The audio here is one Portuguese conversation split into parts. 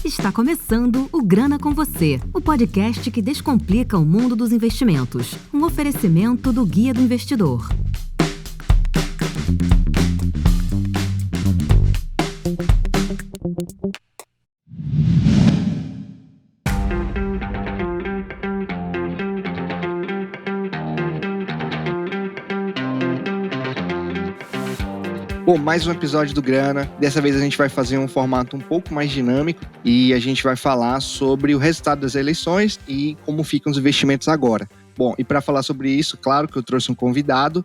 Está começando o Grana com Você, o podcast que descomplica o mundo dos investimentos. Um oferecimento do Guia do Investidor. Bom, mais um episódio do Grana. Dessa vez a gente vai fazer um formato um pouco mais dinâmico e a gente vai falar sobre o resultado das eleições e como ficam os investimentos agora. Bom, e para falar sobre isso, claro que eu trouxe um convidado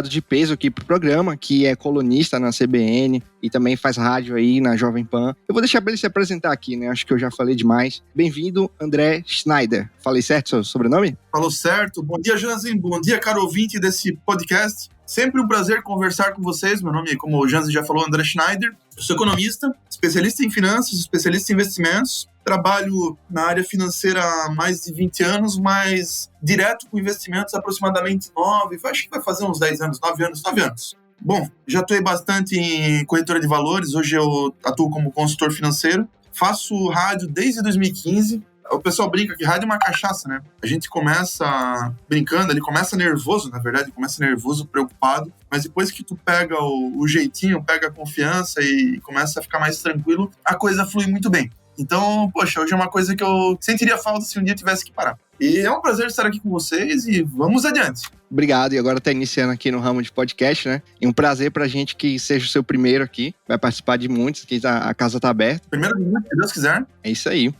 de peso aqui pro programa, que é colunista na CBN e também faz rádio aí na Jovem Pan. Eu vou deixar para ele se apresentar aqui, né? Acho que eu já falei demais. Bem-vindo, André Schneider. Falei certo seu sobrenome? Falou certo. Bom dia, Jansen. Bom dia, caro ouvinte desse podcast. Sempre um prazer conversar com vocês. Meu nome, como o Jansen já falou, André Schneider. Eu sou economista, especialista em finanças, especialista em investimentos. Trabalho na área financeira há mais de 20 anos, mas direto com investimentos aproximadamente 9, acho que vai fazer uns 10 anos, 9 anos. Bom, já atuei bastante em corretora de valores, hoje eu atuo como consultor financeiro. Faço rádio desde 2015. O pessoal brinca que rádio é uma cachaça, né? A gente começa brincando, ele começa nervoso, na verdade, começa nervoso, preocupado, mas depois que tu pega o jeitinho, pega a confiança e começa a ficar mais tranquilo, a coisa flui muito bem. Então, poxa, hoje é uma coisa que eu sentiria falta se um dia tivesse que parar. E é um prazer estar aqui com vocês e vamos adiante. Obrigado, e agora tá iniciando aqui no ramo de podcast, né? E um prazer pra gente que seja o seu primeiro aqui. Vai participar de muitos, que a casa tá aberta. Primeiro, se Deus quiser. É isso aí.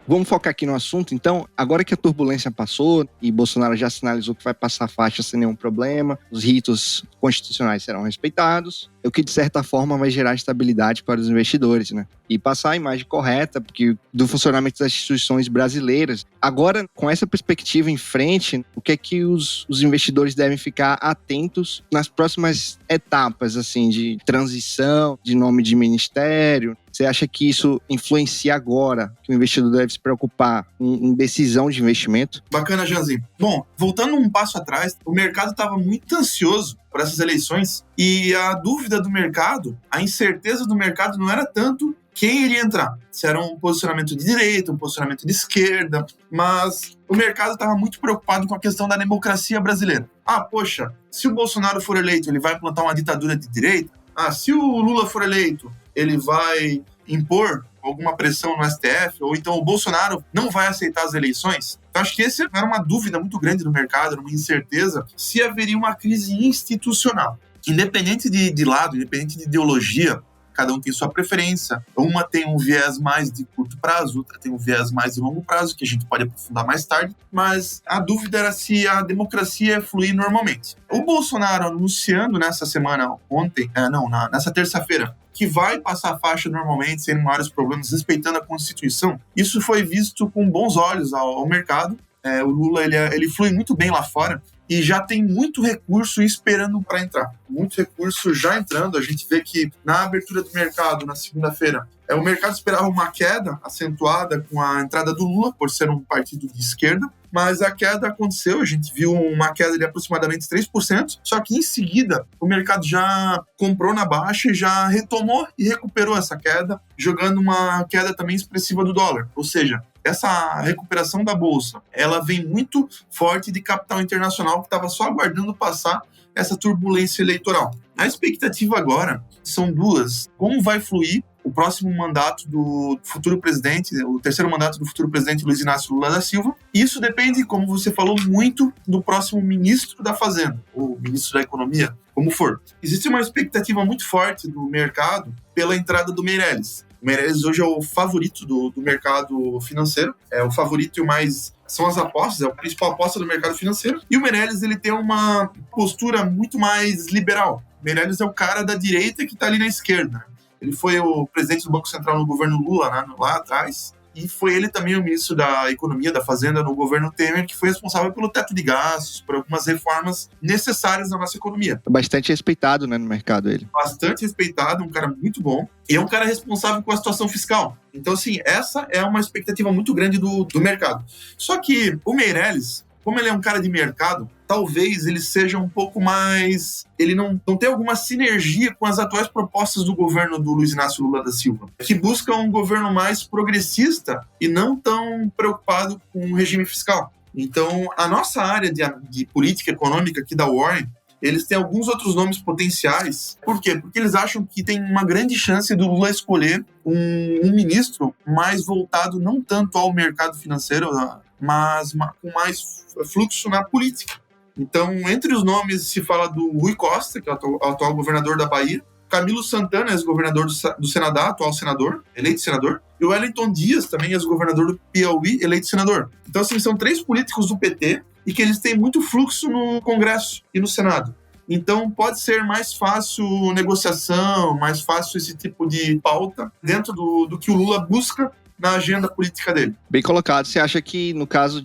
Vamos focar aqui no assunto, então. Agora que a turbulência passou e Bolsonaro já sinalizou que vai passar a faixa sem nenhum problema, os ritos constitucionais serão respeitados, o que de certa forma vai gerar estabilidade para os investidores, né? E passar a imagem correta do funcionamento das instituições brasileiras. Agora, com essa perspectiva em frente, o que é que os investidores devem ficar atentos nas próximas etapas, assim, de transição, de nome de ministério? Você acha que isso influencia agora, que o investidor deve se preocupar em decisão de investimento? Bacana, Janzinho. Bom, voltando um passo atrás, o mercado estava muito ansioso por essas eleições e a dúvida do mercado, a incerteza do mercado não era tanto quem iria entrar. Se era um posicionamento de direita, um posicionamento de esquerda, mas o mercado estava muito preocupado com a questão da democracia brasileira. Poxa, se o Bolsonaro for eleito, ele vai implantar uma ditadura de direita? Se o Lula for eleito, ele vai impor alguma pressão no STF, ou então o Bolsonaro não vai aceitar as eleições? Então, acho que essa era uma dúvida muito grande no mercado, era uma incerteza se haveria uma crise institucional. Independente de lado, independente de ideologia, cada um tem sua preferência. Uma tem um viés mais de curto prazo, outra tem um viés mais de longo prazo, que a gente pode aprofundar mais tarde, mas a dúvida era se a democracia ia fluir normalmente. O Bolsonaro anunciando nessa semana, nessa terça-feira, que vai passar a faixa normalmente, sem maiores problemas, respeitando a Constituição, isso foi visto com bons olhos ao mercado. O Lula, ele flui muito bem lá fora e já tem muito recurso esperando para entrar. Muito recurso já entrando. A gente vê que na abertura do mercado, na segunda-feira, o mercado esperava uma queda acentuada com a entrada do Lula, por ser um partido de esquerda, mas a queda aconteceu, a gente viu uma queda de aproximadamente 3%, só que em seguida o mercado já comprou na baixa e já retomou e recuperou essa queda, jogando uma queda também expressiva do dólar. Ou seja, essa recuperação da Bolsa, ela vem muito forte de capital internacional que estava só aguardando passar essa turbulência eleitoral. A expectativa agora são duas. Como vai fluir o próximo mandato do futuro presidente, o terceiro mandato do futuro presidente Luiz Inácio Lula da Silva? Isso depende, como você falou, muito do próximo ministro da Fazenda, ou ministro da Economia, como for. Existe uma expectativa muito forte do mercado pela entrada do Meirelles. O Meirelles hoje é o favorito do mercado financeiro, é o favorito e o mais... São as apostas, é a principal aposta do mercado financeiro. E o Meirelles, ele tem uma postura muito mais liberal. O Meirelles é o cara da direita que está ali na esquerda. Ele foi o presidente do Banco Central no governo Lula, né, lá atrás. E foi ele também o ministro da Economia, da Fazenda, no governo Temer, que foi responsável pelo teto de gastos, por algumas reformas necessárias na nossa economia. Bastante respeitado, né, no mercado ele. Bastante respeitado, um cara muito bom. E é um cara responsável com a situação fiscal. Então, assim, essa é uma expectativa muito grande do mercado. Só que o Meirelles, como ele é um cara de mercado, talvez ele seja um pouco mais... Ele não tem alguma sinergia com as atuais propostas do governo do Luiz Inácio Lula da Silva, que busca um governo mais progressista e não tão preocupado com o regime fiscal. Então, a nossa área de política econômica aqui da Warren, eles têm alguns outros nomes potenciais. Por quê? Porque eles acham que tem uma grande chance do Lula escolher um ministro mais voltado não tanto ao mercado financeiro, mas com mais fluxo na política. Então, entre os nomes se fala do Rui Costa, que é o atual governador da Bahia, Camilo Santana, ex-governador do Canadá, atual senador, eleito senador, e o Wellington Dias, também ex-governador do Piauí, eleito senador. Então, assim, são 3 políticos do PT e que eles têm muito fluxo no Congresso e no Senado. Então, pode ser mais fácil negociação, mais fácil esse tipo de pauta dentro do que o Lula busca na agenda política dele. Bem colocado. Você acha que, no caso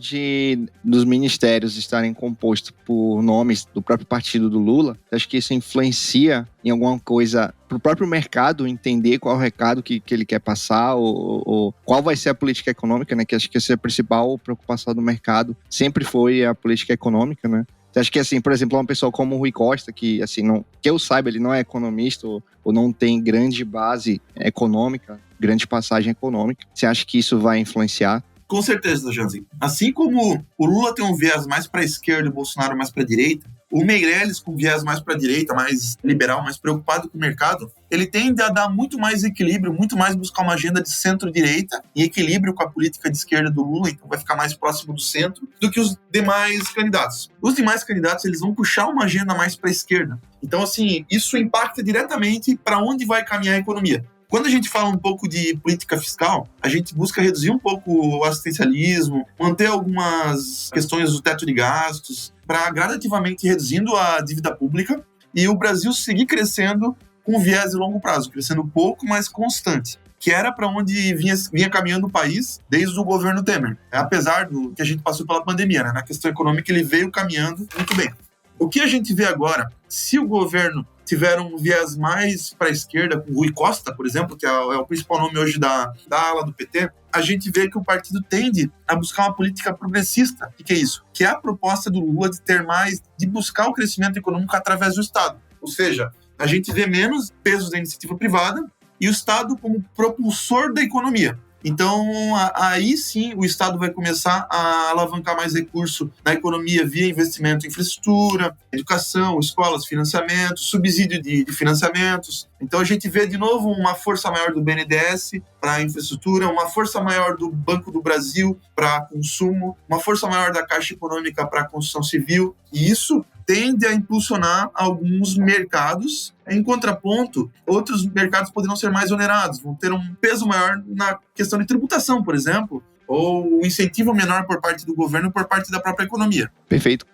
dos ministérios estarem compostos por nomes do próprio partido do Lula, você acha que isso influencia em alguma coisa para o próprio mercado entender qual é o recado que ele quer passar ou qual vai ser a política econômica, né? Que acho que essa é a principal preocupação do mercado. Sempre foi a política econômica, né? Você acha que, assim, por exemplo, uma pessoa como o Rui Costa, que, assim, que eu saiba, ele não é economista ou não tem grande base econômica, grande passagem econômica, você acha que isso vai influenciar? Com certeza, Janzinho. Assim como o Lula tem um viés mais para a esquerda e o Bolsonaro mais para a direita, o Meirelles, com viés mais para a direita, mais liberal, mais preocupado com o mercado, ele tende a dar muito mais equilíbrio, muito mais buscar uma agenda de centro-direita em equilíbrio com a política de esquerda do Lula, então vai ficar mais próximo do centro do que os demais candidatos. Os demais candidatos, eles vão puxar uma agenda mais para a esquerda. Então, assim, isso impacta diretamente para onde vai caminhar a economia. Quando a gente fala um pouco de política fiscal, a gente busca reduzir um pouco o assistencialismo, manter algumas questões do teto de gastos, para gradativamente reduzindo a dívida pública e o Brasil seguir crescendo com viés de longo prazo, crescendo pouco, mas constante, que era para onde vinha caminhando o país desde o governo Temer. Apesar do que a gente passou pela pandemia, né? Na questão econômica ele veio caminhando muito bem. O que a gente vê agora, se o governo tiver um viés mais para a esquerda, com o Rui Costa, por exemplo, que é o principal nome hoje da ala do PT, a gente vê que o partido tende a buscar uma política progressista. O que é isso? Que é a proposta do Lula de buscar o crescimento econômico através do Estado. Ou seja, a gente vê menos peso da iniciativa privada e o Estado como propulsor da economia. Então, aí sim, o Estado vai começar a alavancar mais recurso na economia via investimento em infraestrutura, educação, escolas, financiamento, subsídio de financiamentos. Então, a gente vê, de novo, uma força maior do BNDES para a infraestrutura, uma força maior do Banco do Brasil para consumo, uma força maior da Caixa Econômica para a construção civil. E isso tende a impulsionar alguns mercados. Em contraponto, outros mercados poderão ser mais onerados, vão ter um peso maior na questão de tributação, por exemplo, ou um incentivo menor por parte do governo e por parte da própria economia. Perfeito.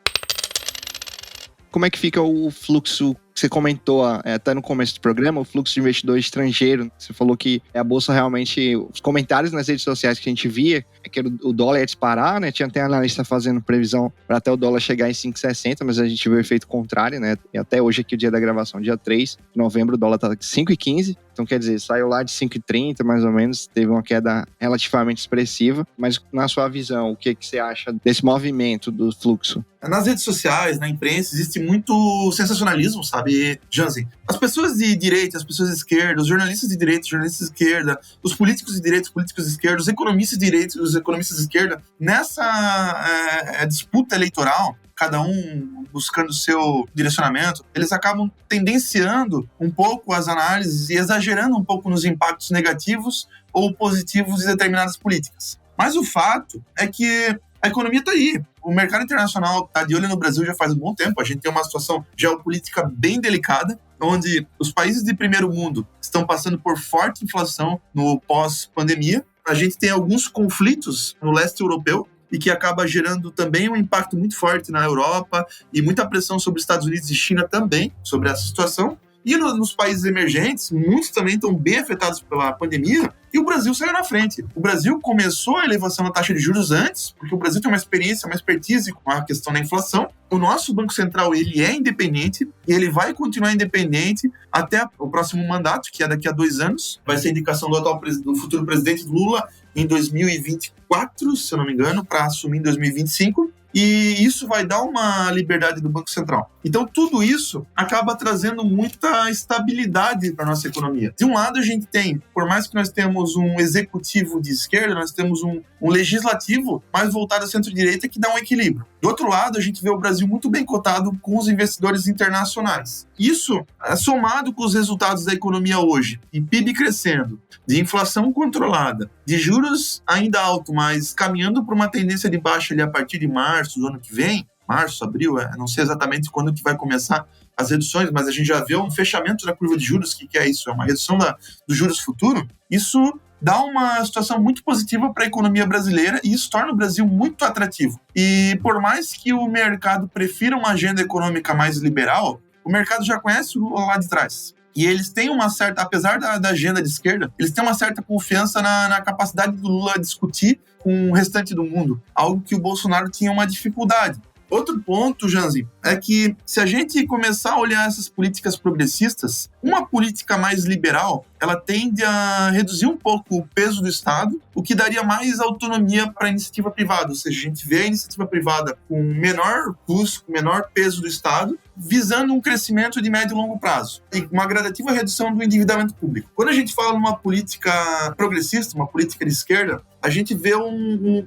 Como é que fica o fluxo que você comentou até no começo do programa, o fluxo de investidor estrangeiro? Você falou que a Bolsa realmente, os comentários nas redes sociais que a gente via, é que o dólar ia disparar, né? Tinha até analista fazendo previsão para até o dólar chegar em 5,60, mas a gente viu o efeito contrário, né? E até hoje aqui, o dia da gravação, dia 3 de novembro, o dólar tá 5,15. Então, quer dizer, saiu lá de 5,30, mais ou menos, teve uma queda relativamente expressiva. Mas, na sua visão, o que você acha desse movimento do fluxo? Nas redes sociais, na imprensa, existe muito sensacionalismo, sabe, Jansen? As pessoas de direita, as pessoas de esquerda, os jornalistas de direita, os jornalistas de esquerda, os políticos de direita, os políticos de esquerda, os economistas de direita, os economistas de esquerda, nessa disputa eleitoral, cada um buscando o seu direcionamento, eles acabam tendenciando um pouco as análises e exagerando um pouco nos impactos negativos ou positivos de determinadas políticas. Mas o fato é que a economia está aí. O mercado internacional está de olho no Brasil já faz um bom tempo. A gente tem uma situação geopolítica bem delicada, onde os países de primeiro mundo estão passando por forte inflação no pós-pandemia. A gente tem alguns conflitos no leste europeu, e que acaba gerando também um impacto muito forte na Europa e muita pressão sobre os Estados Unidos e China também, sobre essa situação. E nos países emergentes, muitos também estão bem afetados pela pandemia, e o Brasil saiu na frente. O Brasil começou a elevação da taxa de juros antes, porque o Brasil tem uma experiência, uma expertise com a questão da inflação. O nosso Banco Central, ele é independente, e ele vai continuar independente até o próximo mandato, que é daqui a 2 anos. Vai ser a indicação do futuro presidente Lula em 2024, se eu não me engano, para assumir em 2025. e isso vai dar uma liberdade do Banco Central. Então, tudo isso acaba trazendo muita estabilidade para a nossa economia. De um lado, a gente tem, por mais que nós temos um executivo de esquerda, nós temos um legislativo mais voltado à centro-direita que dá um equilíbrio. Do outro lado, a gente vê o Brasil muito bem cotado com os investidores internacionais. Isso, somado com os resultados da economia hoje, de PIB crescendo, de inflação controlada, de juros ainda alto, mas caminhando para uma tendência de baixa ali a partir de março do ano que vem, março, abril, não sei exatamente quando que vai começar as reduções, mas a gente já vê um fechamento da curva de juros, que é isso? É uma redução dos juros futuro. Isso dá uma situação muito positiva para a economia brasileira e isso torna o Brasil muito atrativo. E por mais que o mercado prefira uma agenda econômica mais liberal, o mercado já conhece o Lula lá de trás. E eles têm uma certa, apesar da agenda de esquerda, eles têm uma certa confiança na capacidade do Lula discutir com o restante do mundo, algo que o Bolsonaro tinha uma dificuldade. Outro ponto, Janzi, é que se a gente começar a olhar essas políticas progressistas, uma política mais liberal, ela tende a reduzir um pouco o peso do Estado, o que daria mais autonomia para a iniciativa privada. Ou seja, a gente vê a iniciativa privada com menor custo, com menor peso do Estado, visando um crescimento de médio e longo prazo e uma gradativa redução do endividamento público. Quando a gente fala numa política progressista, uma política de esquerda, a gente vê um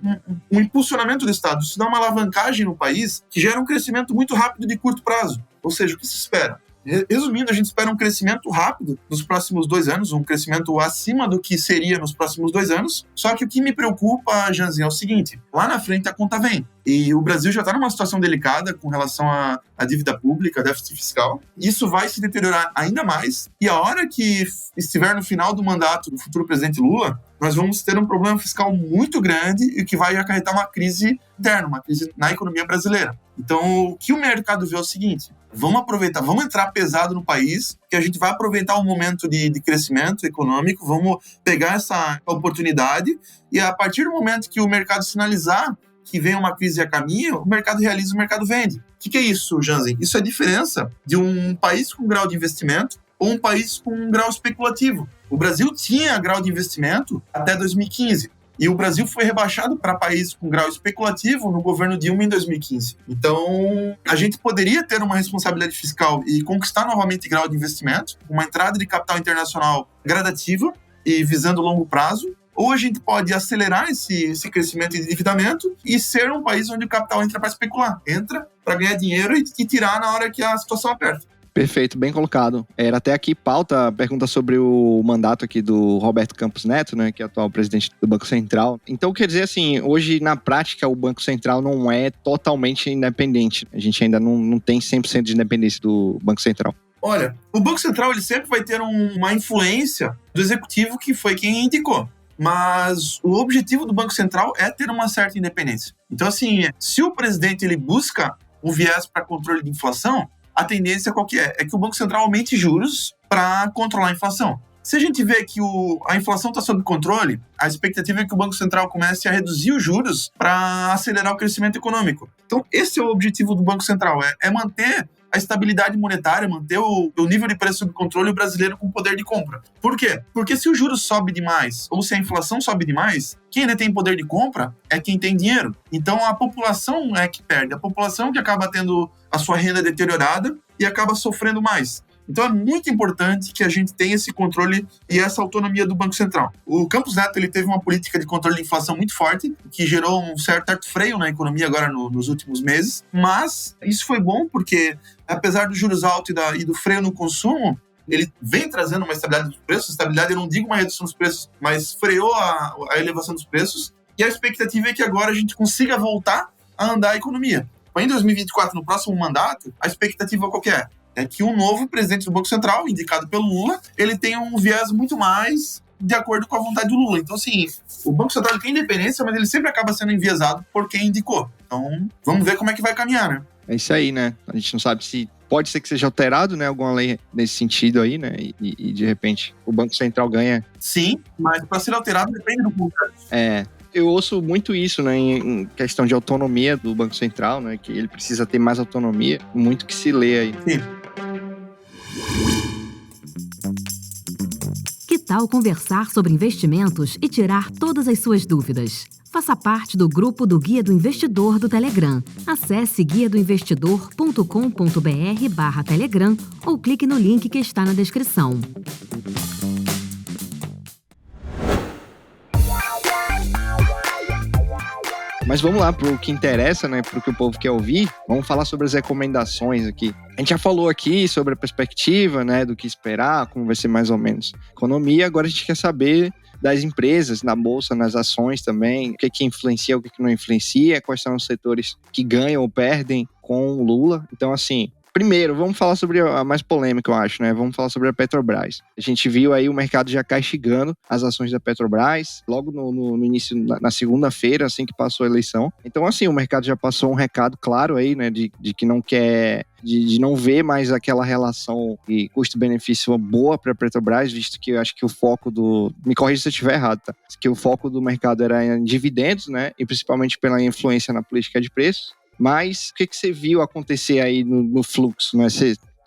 impulsionamento do Estado. Isso dá uma alavancagem no país que gera um crescimento muito rápido de curto prazo. Ou seja, o que se espera? Resumindo, a gente espera um crescimento rápido nos próximos 2 anos, um crescimento acima do que seria nos próximos 2 anos. Só que o que me preocupa, Janzinho, é o seguinte: lá na frente a conta vem. E o Brasil já está numa situação delicada com relação à dívida pública, déficit fiscal. Isso vai se deteriorar ainda mais. E a hora que estiver no final do mandato do futuro presidente Lula, nós vamos ter um problema fiscal muito grande e que vai acarretar uma crise interna, uma crise na economia brasileira. Então, o que o mercado vê é o seguinte: vamos aproveitar, vamos entrar pesado no país, que a gente vai aproveitar um momento de crescimento econômico, vamos pegar essa oportunidade e a partir do momento que o mercado sinalizar que vem uma crise a caminho, o mercado realiza, o mercado vende. O que é isso, Janzen? Isso é a diferença de um país com grau de investimento ou um país com um grau especulativo. O Brasil tinha grau de investimento até 2015. E o Brasil foi rebaixado para país com grau especulativo no governo Dilma em 2015. Então, a gente poderia ter uma responsabilidade fiscal e conquistar novamente grau de investimento, uma entrada de capital internacional gradativa e visando longo prazo, ou a gente pode acelerar esse crescimento de endividamento e ser um país onde o capital entra para especular, entra para ganhar dinheiro e tirar na hora que a situação aperta. Perfeito, bem colocado. Era até aqui pauta a pergunta sobre o mandato aqui do Roberto Campos Neto, né, que é o atual presidente do Banco Central. Então, quer dizer assim, hoje na prática o Banco Central não é totalmente independente. A gente ainda não tem 100% de independência do Banco Central. Olha, o Banco Central ele sempre vai ter uma influência do executivo que foi quem indicou. Mas o objetivo do Banco Central é ter uma certa independência. Então, assim, se o presidente ele busca um viés para controle de inflação, a tendência qual que é? É que o Banco Central aumente juros para controlar a inflação. Se a gente vê que a inflação está sob controle, a expectativa é que o Banco Central comece a reduzir os juros para acelerar o crescimento econômico. Então, esse é o objetivo do Banco Central, é manter a estabilidade monetária, manter o nível de preço sob controle e o brasileiro com poder de compra. Por quê? Porque se o juros sobe demais ou se a inflação sobe demais, quem ainda tem poder de compra é quem tem dinheiro. Então a população é que perde, a população que acaba tendo a sua renda deteriorada e acaba sofrendo mais. Então é muito importante que a gente tenha esse controle e essa autonomia do Banco Central. O Campos Neto ele teve uma política de controle de inflação muito forte, que gerou um certo freio na economia agora nos últimos meses, mas isso foi bom porque, apesar dos juros altos e do freio no consumo, ele vem trazendo uma estabilidade dos preços. Estabilidade, eu não digo uma redução dos preços, mas freou a elevação dos preços. E a expectativa é que agora a gente consiga voltar a andar a economia. Em 2024, no próximo mandato, a expectativa qual que é? É que um novo presidente do Banco Central, indicado pelo Lula, ele tem um viés muito mais de acordo com a vontade do Lula. Então, assim, o Banco Central tem independência, mas ele sempre acaba sendo enviesado por quem indicou. Então, vamos ver como é que vai caminhar, né? É isso aí, né? A gente não sabe se pode ser que seja alterado, né? Alguma lei nesse sentido aí, né? E de repente, o Banco Central ganha. Sim, mas para ser alterado depende do Congresso. Eu ouço muito isso, né, em questão de autonomia do Banco Central, né, que ele precisa ter mais autonomia, muito que se lê aí. Sim. Que tal conversar sobre investimentos e tirar todas as suas dúvidas? Faça parte do grupo do Guia do Investidor do Telegram. Acesse guiadoinvestidor.com.br/Telegram ou clique no link que está na descrição. Mas vamos lá pro que interessa, né? Pro que o povo quer ouvir. Vamos falar sobre as recomendações aqui. A gente já falou aqui sobre a perspectiva, né? Do que esperar, como vai ser mais ou menos a economia. Agora a gente quer saber das empresas, na bolsa, nas ações também. O que influencia, o que não influencia. Quais são os setores que ganham ou perdem com o Lula. Então, assim... Primeiro, vamos falar sobre a mais polêmica, eu acho, né? Vamos falar sobre a Petrobras. A gente viu aí o mercado já castigando as ações da Petrobras, logo no início, na segunda-feira, assim que passou a eleição. Então, assim, o mercado já passou um recado claro aí, né? De que não quer... De não ver mais aquela relação de custo-benefício boa para a Petrobras, visto que eu acho que o foco do... Me corrija se eu estiver errado, tá? Que o foco do mercado era em dividendos, né? E principalmente pela influência na política de preços. Mas o que você viu acontecer aí no fluxo, né?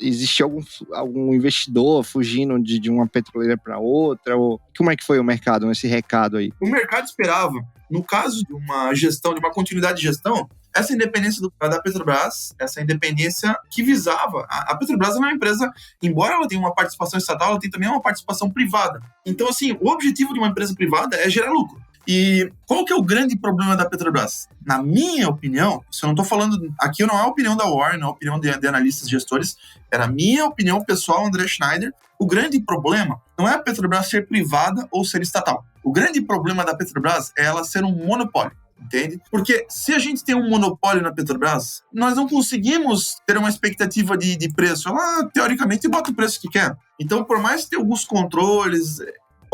Existe algum investidor fugindo de uma petroleira para outra? Ou como é que foi o mercado nesse recado aí? O mercado esperava, no caso de uma gestão, de uma continuidade de gestão, essa independência da Petrobras, essa independência que visava... A Petrobras é uma empresa, embora ela tenha uma participação estatal, ela tem também uma participação privada. Então, assim, o objetivo de uma empresa privada é gerar lucro. E qual que é o grande problema da Petrobras? Na minha opinião, se eu não estou falando... Aqui não é a opinião da Warren, não é a opinião de analistas, gestores, era a minha opinião pessoal, André Schneider. O grande problema não é a Petrobras ser privada ou ser estatal. O grande problema da Petrobras é ela ser um monopólio, entende? Porque se a gente tem um monopólio na Petrobras, nós não conseguimos ter uma expectativa de preço. Ela, teoricamente, bota o preço que quer. Então, por mais que tenha alguns controles...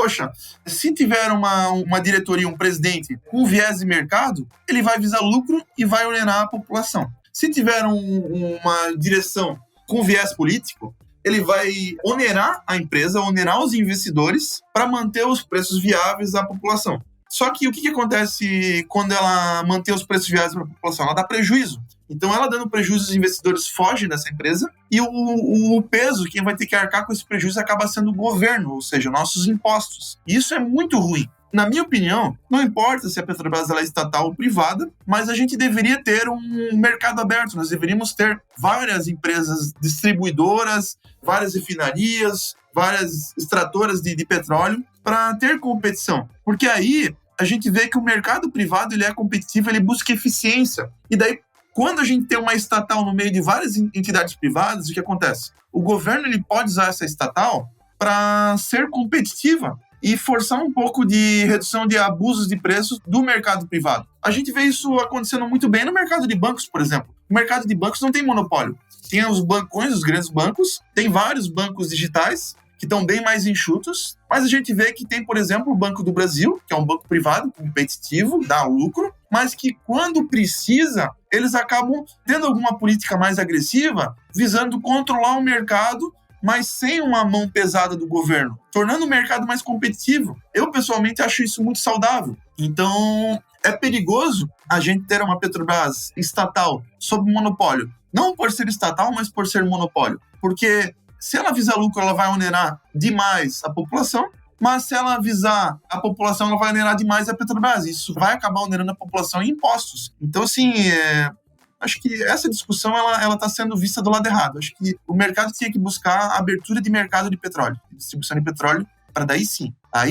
Poxa, se tiver uma diretoria, um presidente com viés de mercado, ele vai visar lucro e vai ordenar a população. Se tiver uma direção com viés político, ele vai onerar a empresa, onerar os investidores para manter os preços viáveis à população. Só que o que acontece quando ela mantém os preços viáveis para a população? Ela dá prejuízo. Então, ela dando prejuízo, os investidores fogem dessa empresa e o peso, quem vai ter que arcar com esse prejuízo acaba sendo o governo, ou seja, nossos impostos. E isso é muito ruim. Na minha opinião, não importa se a Petrobras ela é estatal ou privada, mas a gente deveria ter um mercado aberto. Nós deveríamos ter várias empresas distribuidoras, várias refinarias, várias extratoras de petróleo para ter competição. Porque aí a gente vê que o mercado privado ele é competitivo, ele busca eficiência. E daí, quando a gente tem uma estatal no meio de várias entidades privadas, o que acontece? O governo ele pode usar essa estatal para ser competitiva e forçar um pouco de redução de abusos de preços do mercado privado. A gente vê isso acontecendo muito bem no mercado de bancos, por exemplo. O mercado de bancos não tem monopólio. Tem os bancões, os grandes bancos, tem vários bancos digitais que estão bem mais enxutos, mas a gente vê que tem, por exemplo, o Banco do Brasil, que é um banco privado, competitivo, dá lucro, mas que quando precisa, eles acabam tendo alguma política mais agressiva, visando controlar o mercado, mas sem uma mão pesada do governo, tornando o mercado mais competitivo. Eu, pessoalmente, acho isso muito saudável. Então, é perigoso a gente ter uma Petrobras estatal sob monopólio. Não por ser estatal, mas por ser monopólio. Porque se ela visar lucro, ela vai onerar demais a população, mas se ela visar a população, ela vai onerar demais a Petrobras. Isso vai acabar onerando a população em impostos. Então, assim, acho que essa discussão ela está sendo vista do lado errado. Acho que o mercado tinha que buscar a abertura de mercado de petróleo, distribuição de petróleo, para daí sim, a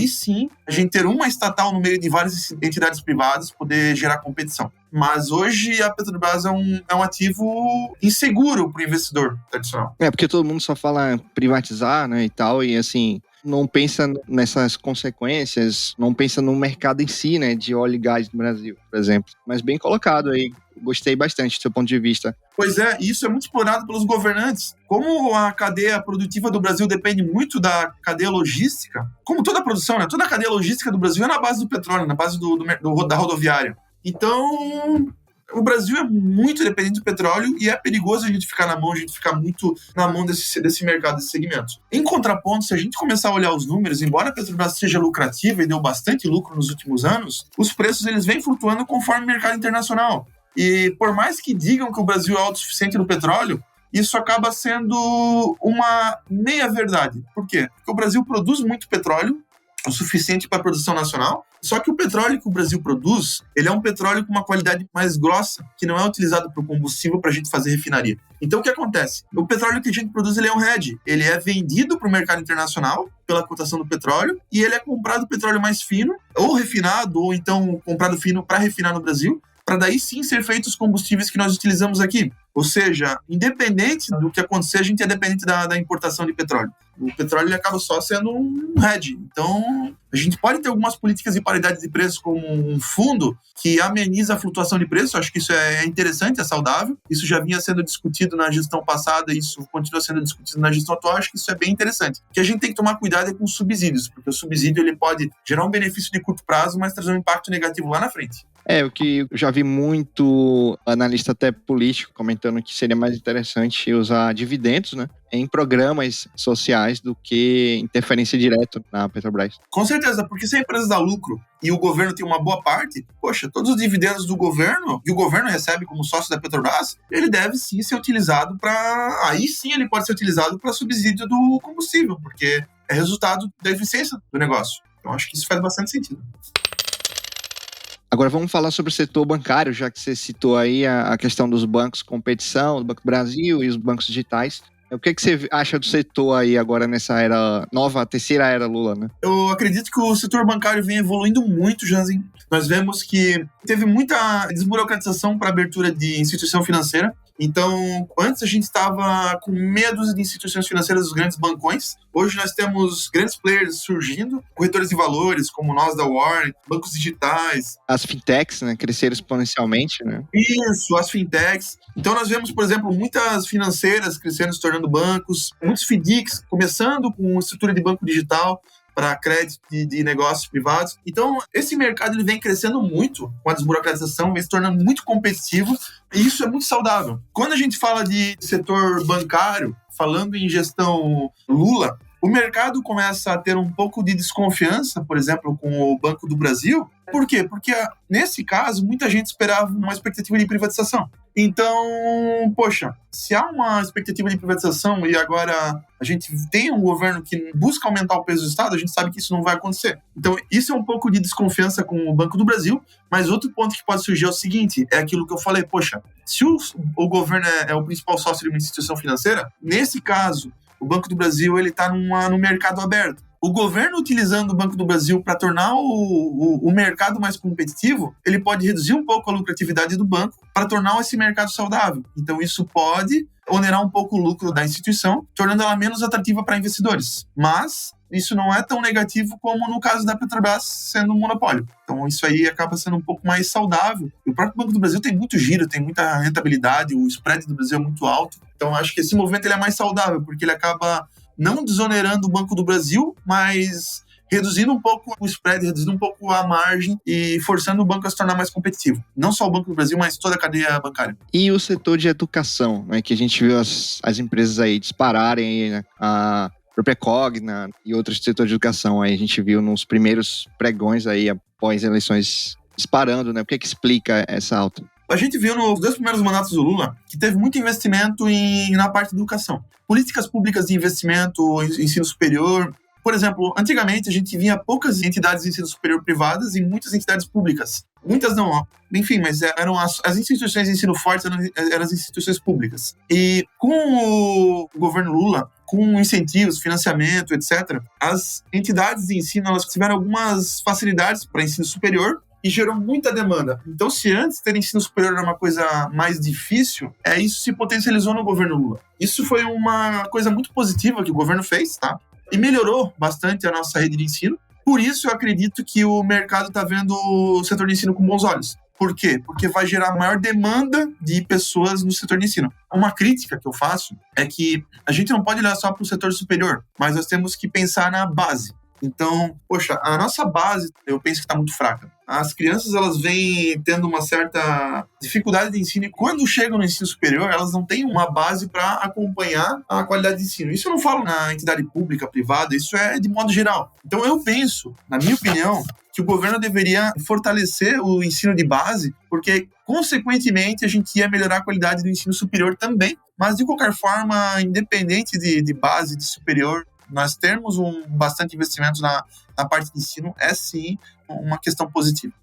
gente ter uma estatal no meio de várias entidades privadas poder gerar competição. Mas hoje a Petrobras é um ativo inseguro para o investidor tradicional. Porque todo mundo só fala privatizar, né, e tal, e assim, não pensa nessas consequências, não pensa no mercado em si, né, de óleo e gás no Brasil, por exemplo. Mas bem colocado aí, gostei bastante do seu ponto de vista. Pois é, e isso é muito explorado pelos governantes. Como a cadeia produtiva do Brasil depende muito da cadeia logística, como toda a produção, né, toda a cadeia logística do Brasil é na base do petróleo, na base da rodoviária. Então, o Brasil é muito dependente do petróleo e é perigoso a gente ficar muito na mão desse mercado, desse segmento. Em contraponto, se a gente começar a olhar os números, embora a Petrobras seja lucrativa e deu bastante lucro nos últimos anos, os preços eles vêm flutuando conforme o mercado internacional. E por mais que digam que o Brasil é autossuficiente no petróleo, isso acaba sendo uma meia-verdade. Por quê? Porque o Brasil produz muito petróleo, o suficiente para a produção nacional. Só que o petróleo que o Brasil produz, ele é um petróleo com uma qualidade mais grossa, que não é utilizado para o combustível para a gente fazer refinaria. Então, o que acontece? O petróleo que a gente produz, ele é um hedge. Ele é vendido para o mercado internacional pela cotação do petróleo e ele é comprado petróleo mais fino, ou refinado, ou então comprado fino para refinar no Brasil, para daí sim ser feitos os combustíveis que nós utilizamos aqui. Ou seja, independente do que acontecer, a gente é dependente da importação de petróleo. O petróleo ele acaba só sendo um hedge. Então, a gente pode ter algumas políticas de paridade de preço como um fundo que ameniza a flutuação de preço. Acho que isso é interessante, é saudável. Isso já vinha sendo discutido na gestão passada e isso continua sendo discutido na gestão atual. Acho que isso é bem interessante. O que a gente tem que tomar cuidado é com os subsídios, porque o subsídio ele pode gerar um benefício de curto prazo, mas trazer um impacto negativo lá na frente. O que eu já vi muito analista até político comentando que seria mais interessante usar dividendos, né, em programas sociais do que interferência direta na Petrobras. Com certeza, porque se a empresa dá lucro e o governo tem uma boa parte, poxa, todos os dividendos do governo, que o governo recebe como sócio da Petrobras, ele deve sim ser utilizado para... Aí sim ele pode ser utilizado para subsídio do combustível, porque é resultado da eficiência do negócio. Então acho que isso faz bastante sentido. Agora vamos falar sobre o setor bancário, já que você citou aí a questão dos bancos competição, do Banco do Brasil e os bancos digitais. O que você acha do setor aí agora nessa era nova, terceira era Lula, né? Eu acredito que o setor bancário vem evoluindo muito, Jansen. Nós vemos que teve muita desburocratização para a abertura de instituição financeira. Então, antes a gente estava com medo de instituições financeiras dos grandes bancões. Hoje nós temos grandes players surgindo, corretores de valores, como nós da Warren, bancos digitais. As fintechs, né, cresceram exponencialmente, né? Isso, as fintechs. Então nós vemos, por exemplo, muitas financeiras crescendo, se tornando bancos, muitos FDICs começando com estrutura de banco digital para crédito de negócios privados. Então, esse mercado ele vem crescendo muito com a desburocratização, vem se tornando muito competitivo, e isso é muito saudável. Quando a gente fala de setor bancário, falando em gestão Lula, o mercado começa a ter um pouco de desconfiança, por exemplo, com o Banco do Brasil. Por quê? Porque, nesse caso, muita gente esperava uma expectativa de privatização. Então, poxa, se há uma expectativa de privatização e agora a gente tem um governo que busca aumentar o peso do Estado, a gente sabe que isso não vai acontecer. Então, isso é um pouco de desconfiança com o Banco do Brasil, mas outro ponto que pode surgir é o seguinte, é aquilo que eu falei, poxa, se o governo é o principal sócio de uma instituição financeira, nesse caso, o Banco do Brasil está no mercado aberto. O governo utilizando o Banco do Brasil para tornar o mercado mais competitivo, ele pode reduzir um pouco a lucratividade do banco para tornar esse mercado saudável. Então isso pode onerar um pouco o lucro da instituição, tornando ela menos atrativa para investidores. Mas isso não é tão negativo como no caso da Petrobras sendo um monopólio. Então isso aí acaba sendo um pouco mais saudável. E o próprio Banco do Brasil tem muito giro, tem muita rentabilidade, o spread do Brasil é muito alto. Então acho que esse movimento ele é mais saudável, porque ele acaba não desonerando o Banco do Brasil, mas reduzindo um pouco o spread, reduzindo um pouco a margem e forçando o banco a se tornar mais competitivo. Não só o Banco do Brasil, mas toda a cadeia bancária. E o setor de educação, né, que a gente viu as empresas aí dispararem, aí, né, a própria Cogna e outros setores de educação, aí a gente viu nos primeiros pregões aí após eleições disparando, né? O que é que explica essa alta? A gente viu nos 2 primeiros mandatos do Lula que teve muito investimento na parte de educação. Políticas públicas de investimento em ensino superior. Por exemplo, antigamente a gente via poucas entidades de ensino superior privadas e muitas entidades públicas. Muitas não, enfim, mas eram as instituições de ensino fortes eram as instituições públicas. E com o governo Lula, com incentivos, financiamento, etc., as entidades de ensino elas tiveram algumas facilidades para ensino superior, e gerou muita demanda. Então, se antes ter ensino superior era uma coisa mais difícil, isso se potencializou no governo Lula. Isso foi uma coisa muito positiva que o governo fez, tá? E melhorou bastante a nossa rede de ensino. Por isso, eu acredito que o mercado está vendo o setor de ensino com bons olhos. Por quê? Porque vai gerar maior demanda de pessoas no setor de ensino. Uma crítica que eu faço é que a gente não pode olhar só para o setor superior, mas nós temos que pensar na base. Então, poxa, a nossa base, eu penso que está muito fraca. As crianças, elas vêm tendo uma certa dificuldade de ensino e quando chegam no ensino superior, elas não têm uma base para acompanhar a qualidade de ensino. Isso eu não falo na entidade pública, privada, isso é de modo geral. Então, eu penso, na minha opinião, que o governo deveria fortalecer o ensino de base, porque, consequentemente, a gente ia melhorar a qualidade do ensino superior também. Mas, de qualquer forma, independente de base, de superior, nós termos bastante investimento na parte de ensino é sim uma questão positiva.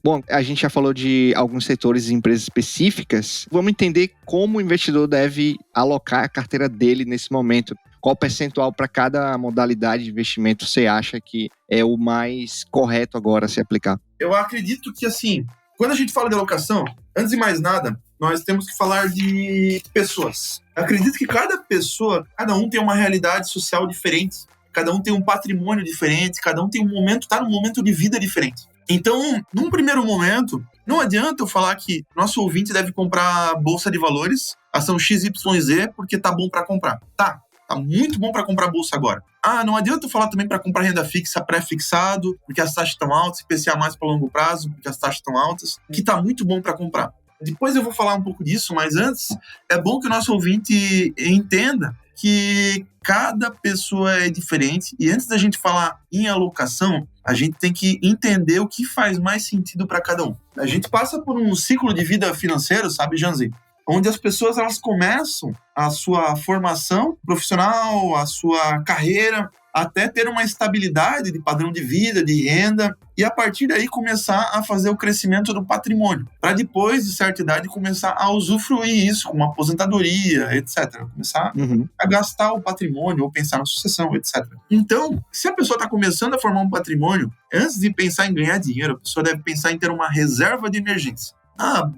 Bom, a gente já falou de alguns setores e empresas específicas. Vamos entender como o investidor deve alocar a carteira dele nesse momento. Qual percentual para cada modalidade de investimento você acha que é o mais correto agora a se aplicar? Eu acredito que, assim, quando a gente fala de alocação, antes de mais nada, nós temos que falar de pessoas. Eu acredito que cada pessoa, cada um tem uma realidade social diferente, cada um tem um patrimônio diferente, cada um tem está num momento de vida diferente. Então, num primeiro momento, não adianta eu falar que nosso ouvinte deve comprar bolsa de valores, ação XYZ, porque tá bom para comprar. Tá muito bom para comprar bolsa agora. Não adianta eu falar também para comprar renda fixa pré-fixado, porque as taxas estão altas, IPCA mais para longo prazo, porque as taxas estão altas, que tá muito bom para comprar. Depois eu vou falar um pouco disso, mas antes, é bom que o nosso ouvinte entenda que cada pessoa é diferente, e antes da gente falar em alocação, a gente tem que entender o que faz mais sentido para cada um. A gente passa por um ciclo de vida financeiro, sabe, Janzi? Onde as pessoas elas começam a sua formação profissional, a sua carreira, até ter uma estabilidade de padrão de vida, de renda, e a partir daí começar a fazer o crescimento do patrimônio, para depois, de certa idade, começar a usufruir isso, com uma aposentadoria, etc. Começar a gastar o patrimônio, ou pensar na sucessão, etc. Então, se a pessoa está começando a formar um patrimônio, antes de pensar em ganhar dinheiro, a pessoa deve pensar em ter uma reserva de emergência.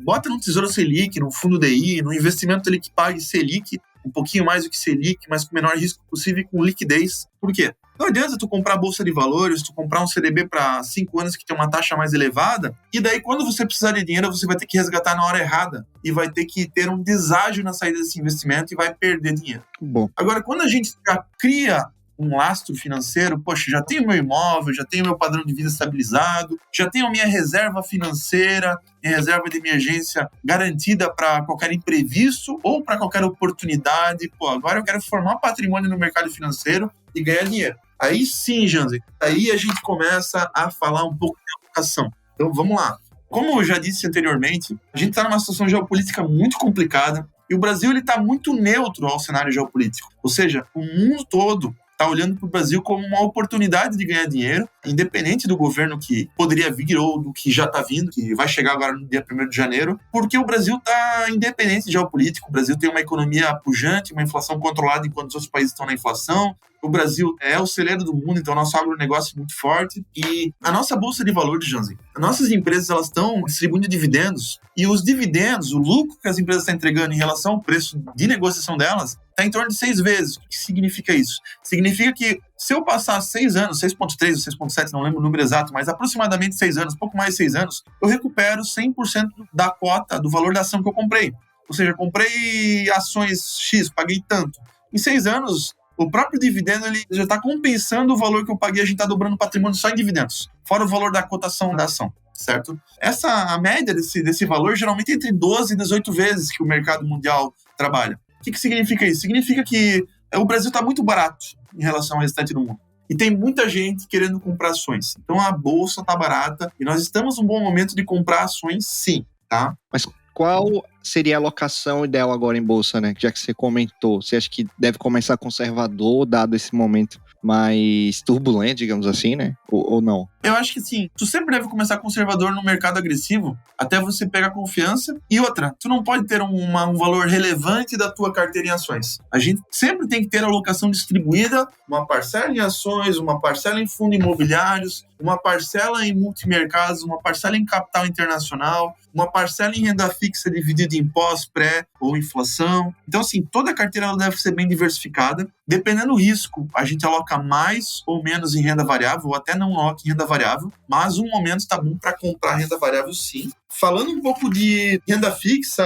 Bota no Tesouro Selic, no fundo DI, no investimento que pague Selic, um pouquinho mais do que Selic, mas com o menor risco possível e com liquidez. Por quê? Não adianta tu comprar bolsa de valores, tu comprar um CDB para 5 anos que tem uma taxa mais elevada, e daí quando você precisar de dinheiro, você vai ter que resgatar na hora errada e vai ter que ter um deságio na saída desse investimento e vai perder dinheiro. Bom. Agora, quando a gente já cria um lastro financeiro, poxa, já tenho meu imóvel, já tenho meu padrão de vida estabilizado, já tenho minha reserva financeira, minha reserva de emergência garantida para qualquer imprevisto ou para qualquer oportunidade. Agora eu quero formar patrimônio no mercado financeiro e ganhar dinheiro. Aí sim, Janzi, aí a gente começa a falar um pouco de alocação. Então vamos lá. Como eu já disse anteriormente, a gente está numa situação geopolítica muito complicada e o Brasil está muito neutro ao cenário geopolítico. Ou seja, o mundo todo está olhando para o Brasil como uma oportunidade de ganhar dinheiro, independente do governo que poderia vir ou do que já está vindo, que vai chegar agora no dia 1º de janeiro, porque o Brasil está independente geopolítico, o Brasil tem uma economia pujante, uma inflação controlada enquanto os outros países estão na inflação, o Brasil é o celeiro do mundo, então nosso agronegócio é muito forte, e a nossa bolsa de valores, Janzi, as nossas empresas elas estão distribuindo dividendos, e os dividendos, o lucro que as empresas estão entregando em relação ao preço de negociação delas, está em torno de 6 vezes. O que significa isso? Significa que se eu passar 6 anos, 6,3 ou 6,7, não lembro o número exato, mas aproximadamente 6 anos, pouco mais de 6 anos, eu recupero 100% da cota, do valor da ação que eu comprei. Ou seja, comprei ações X, paguei tanto. Em 6 anos, o próprio dividendo ele já está compensando o valor que eu paguei, a gente está dobrando o patrimônio só em dividendos, fora o valor da cotação da ação, certo? A média desse valor geralmente é entre 12 e 18 vezes que o mercado mundial trabalha. O que significa isso? Significa que o Brasil está muito barato em relação ao restante do mundo. E tem muita gente querendo comprar ações. Então a bolsa está barata e nós estamos num bom momento de comprar ações, sim, tá? Mas qual seria a alocação ideal agora em bolsa, né? Já que você comentou, você acha que deve começar conservador, dado esse momento mais turbulento, digamos assim, né? Ou não? Eu acho que sim. Tu sempre deve começar conservador no mercado agressivo, até você pegar confiança. E outra, tu não pode ter um valor relevante da tua carteira em ações. A gente sempre tem que ter alocação distribuída, uma parcela em ações, uma parcela em fundos imobiliários, uma parcela em multimercados, uma parcela em capital internacional, uma parcela em renda fixa dividida em pós, pré ou inflação. Então, assim, toda a carteira ela deve ser bem diversificada. Dependendo do risco, a gente aloca mais ou menos em renda variável, ou até não aloca em renda variável, mas um momento está bom para comprar renda variável, sim. Falando um pouco de renda fixa,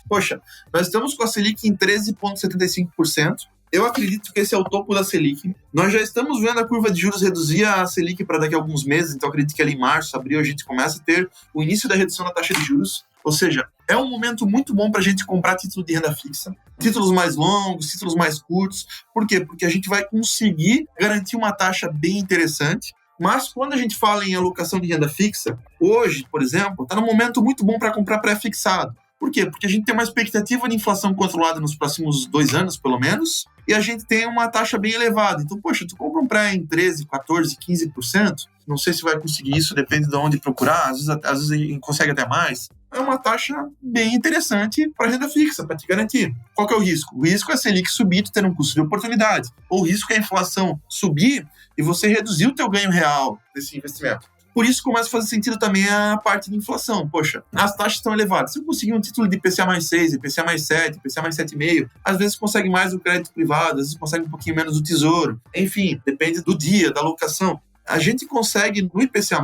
poxa, nós estamos com a Selic em 13,75%. Eu acredito que esse é o topo da Selic. Nós já estamos vendo a curva de juros reduzir a Selic para daqui a alguns meses, então acredito que ali em março, abril, a gente começa a ter o início da redução da taxa de juros. Ou seja, é um momento muito bom para a gente comprar título de renda fixa, títulos mais longos, títulos mais curtos. Por quê? Porque a gente vai conseguir garantir uma taxa bem interessante. Mas quando a gente fala em alocação de renda fixa, hoje, por exemplo, está num momento muito bom para comprar pré-fixado. Por quê? Porque a gente tem uma expectativa de inflação controlada nos próximos 2 anos, pelo menos, e a gente tem uma taxa bem elevada. Então, poxa, tu compra um pré em 13%, 14%, 15%, não sei se vai conseguir isso, depende de onde procurar, às vezes a gente consegue até mais. É uma taxa bem interessante para renda fixa, para te garantir. Qual que é o risco? O risco é a Selic subir e ter um custo de oportunidade. Ou o risco é a inflação subir e você reduzir o teu ganho real desse investimento. Por isso começa a fazer sentido também a parte de inflação. Poxa, as taxas estão elevadas. Se eu conseguir um título de IPCA mais 6, IPCA mais 7, IPCA mais 7,5, às vezes consegue mais do crédito privado, às vezes consegue um pouquinho menos do tesouro. Enfim, depende do dia, da alocação. A gente consegue, no IPCA+,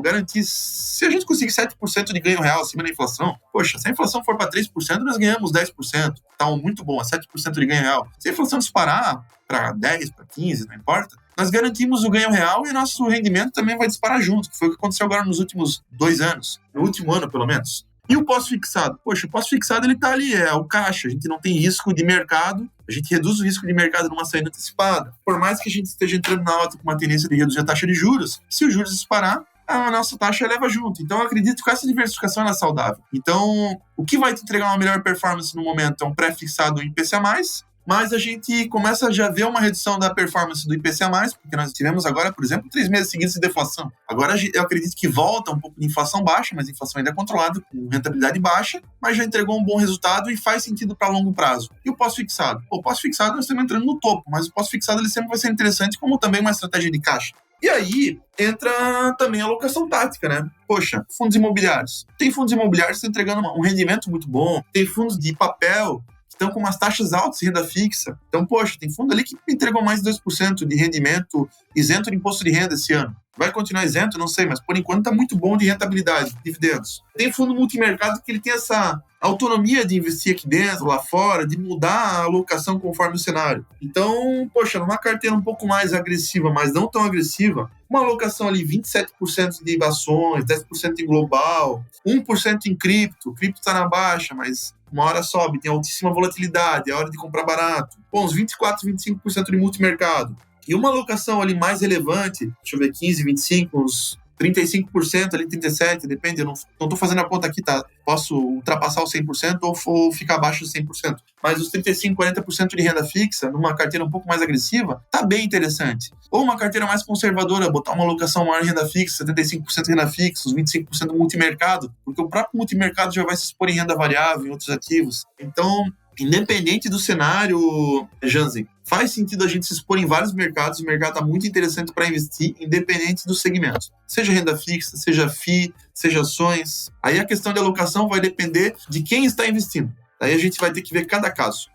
garantir, se a gente conseguir 7% de ganho real acima da inflação, poxa, se a inflação for para 3%, nós ganhamos 10%. Tá muito bom, 7% de ganho real. Se a inflação disparar para 10%, para 15%, não importa, nós garantimos o ganho real e nosso rendimento também vai disparar junto, que foi o que aconteceu agora nos últimos 2 anos, no último ano, pelo menos. E o pós-fixado? Poxa, o pós-fixado ele tá ali, é o caixa, a gente não tem risco de mercado, a gente reduz o risco de mercado numa saída antecipada. Por mais que a gente esteja entrando na alta com uma tendência de reduzir a taxa de juros, se os juros disparar, a nossa taxa eleva junto. Então, eu acredito que com essa diversificação ela é saudável. Então, o que vai te entregar uma melhor performance no momento é um pré-fixado IPCA+, mas a gente começa a já ver uma redução da performance do IPCA+, porque nós tivemos agora, por exemplo, 3 meses seguidos de deflação. Agora eu acredito que volta um pouco de inflação baixa, mas a inflação ainda é controlada, com rentabilidade baixa, mas já entregou um bom resultado e faz sentido para longo prazo. E o pós-fixado? O pós-fixado nós estamos entrando no topo, mas o pós-fixado ele sempre vai ser interessante como também uma estratégia de caixa. E aí entra também a alocação tática, né? Poxa, fundos imobiliários. Tem fundos imobiliários que estão entregando um rendimento muito bom, tem fundos de papel estão com umas taxas altas de renda fixa. Então, poxa, tem fundo ali que entregou mais de 2% de rendimento isento de imposto de renda esse ano. Vai continuar isento? Não sei, mas por enquanto está muito bom de rentabilidade, dividendos. Tem fundo multimercado que ele tem essa autonomia de investir aqui dentro, lá fora, de mudar a alocação conforme o cenário. Então, poxa, numa carteira um pouco mais agressiva, mas não tão agressiva, uma alocação ali 27% de ações, 10% em global, 1% em cripto. Cripto está na baixa, mas uma hora sobe, tem altíssima volatilidade, é hora de comprar barato. Bom, uns 24%, 25% de multimercado. E uma alocação ali mais relevante, deixa eu ver, 15%, 25%, uns 35%, ali 37%, depende, eu não estou fazendo a conta aqui, tá? Posso ultrapassar os 100% ou ficar abaixo dos 100%. Mas os 35%, 40% de renda fixa, numa carteira um pouco mais agressiva, tá bem interessante. Ou uma carteira mais conservadora, botar uma alocação maior em renda fixa, 75% renda fixa, os 25% multimercado, porque o próprio multimercado já vai se expor em renda variável, em outros ativos. Então, independente do cenário, Jansen, faz sentido a gente se expor em vários mercados. O mercado está muito interessante para investir, independente dos segmentos. Seja renda fixa, seja FI, seja ações. Aí a questão de alocação vai depender de quem está investindo. Aí a gente vai ter que ver cada caso.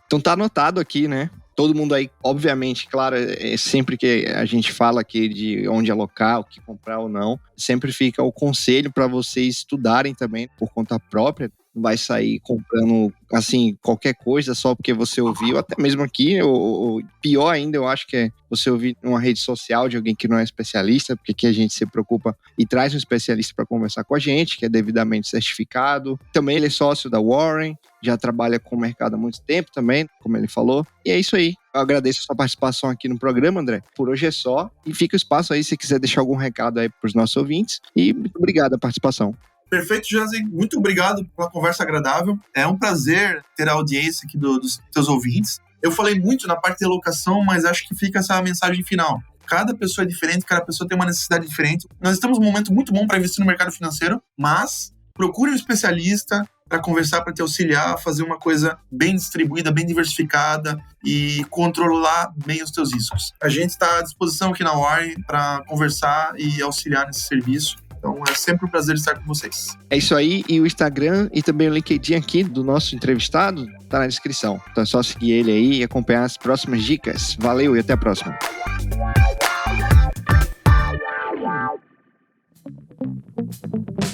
Então tá anotado aqui, né? Todo mundo aí, obviamente, claro, sempre que a gente fala aqui de onde alocar, o que comprar ou não, sempre fica o conselho para vocês estudarem também por conta própria. Não vai sair comprando, assim, qualquer coisa só porque você ouviu, até mesmo aqui, ou pior ainda, eu acho que é você ouvir numa rede social de alguém que não é especialista, porque aqui a gente se preocupa e traz um especialista para conversar com a gente, que é devidamente certificado. Também ele é sócio da Warren, já trabalha com o mercado há muito tempo também, como ele falou. E é isso aí. Eu agradeço a sua participação aqui no programa, André. Por hoje é só. E fica o espaço aí se quiser deixar algum recado aí para os nossos ouvintes. E muito obrigado pela participação. Perfeito, Jansen. Muito obrigado pela conversa agradável. É um prazer ter a audiência aqui dos teus ouvintes. Eu falei muito na parte de alocação, mas acho que fica essa mensagem final. Cada pessoa é diferente, cada pessoa tem uma necessidade diferente. Nós estamos num momento muito bom para investir no mercado financeiro, mas procure um especialista para conversar, para te auxiliar a fazer uma coisa bem distribuída, bem diversificada e controlar bem os teus riscos. A gente está à disposição aqui na Warren para conversar e auxiliar nesse serviço. Então é sempre um prazer estar com vocês. É isso aí, e o Instagram e também o LinkedIn aqui do nosso entrevistado tá na descrição. Então é só seguir ele aí e acompanhar as próximas dicas. Valeu e até a próxima.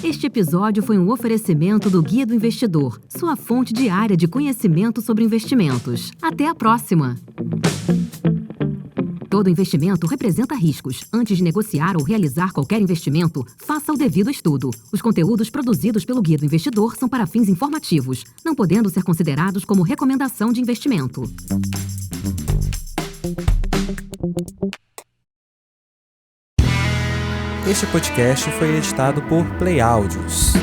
Este episódio foi um oferecimento do Guia do Investidor, sua fonte diária de conhecimento sobre investimentos. Até a próxima! Todo investimento representa riscos. Antes de negociar ou realizar qualquer investimento, faça o devido estudo. Os conteúdos produzidos pelo Guia do Investidor são para fins informativos, não podendo ser considerados como recomendação de investimento. Este podcast foi editado por Play Áudios.